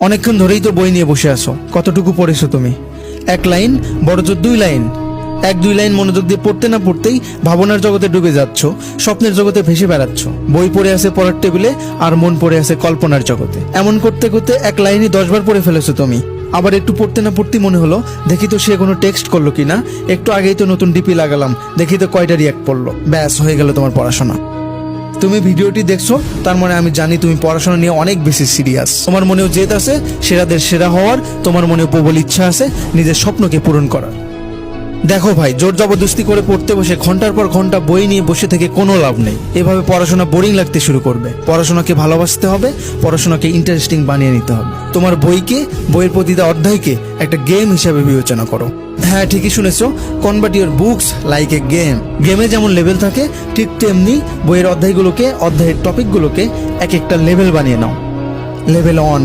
অনেকক্ষণ ধরেই তো বই নিয়ে বসে আছো, কতটুকু পড়েছো তুমি? এক লাইন, বড় জোর 2 লাইন। 1-2 লাইন মনোযোগ দিয়ে পড়তে না পড়তেই ভাবনার জগতে ডুবে যাচ্ছ, স্বপ্নের জগতে ভেসে বেড়াচ্ছ। বই পড়ে আছে পড়ার টেবিলে, আর মন পড়ে আছে কল্পনার জগতে। এমন করতে করতে এক লাইনই 10 বার পড়ে ফেলেছো তুমি। আবার একটু পড়তে না পড়তেই মনে হলো, দেখি তো সে কোনো টেক্সট করলো কিনা। একটু আগেই তো নতুন ডিপি লাগালাম, দেখি তো কয়টা রিয়াক্ট পড়লো। ব্যাস, হয়ে গেল তোমার পড়াশোনা। তুমি ভিডিওটি দেখছো, তার মানে আমি জানি তুমি পড়াশোনা নিয়ে অনেক বেশি সিরিয়াস। তোমার মনেও জেদ আছে সেরাদের সেরা হওয়ার, তোমার মনেও প্রবল ইচ্ছা আছে নিজের স্বপ্নকে পূরণ করার। দেখো ভাই, জোর জবরদস্তি করে পড়তে বসে ঘন্টার পর ঘন্টা বই নিয়ে বসে থেকে কোনো লাভ নেই। এভাবে পড়াশোনা বোরিং লাগতে শুরু করবে। পড়াশোনাকে ভালোবাসতে হবে, পড়াশোনাকে ইন্টারেস্টিং বানিয়ে নিতে হবে। তোমার বইকে, বইয়ের প্রতিটা অধ্যায়কে একটা গেম হিসাবে বিবেচনা করো। হ্যাঁ, ঠিকই শুনেছো, convert your books like a game. গেমে যেমন লেভেল থাকে, ঠিক তেমনি বইয়ের অধ্যায়গুলোকে, অধ্যায়ের টপিকগুলোকে এক একটা লেভেল বানিয়ে নাও। লেভেল 1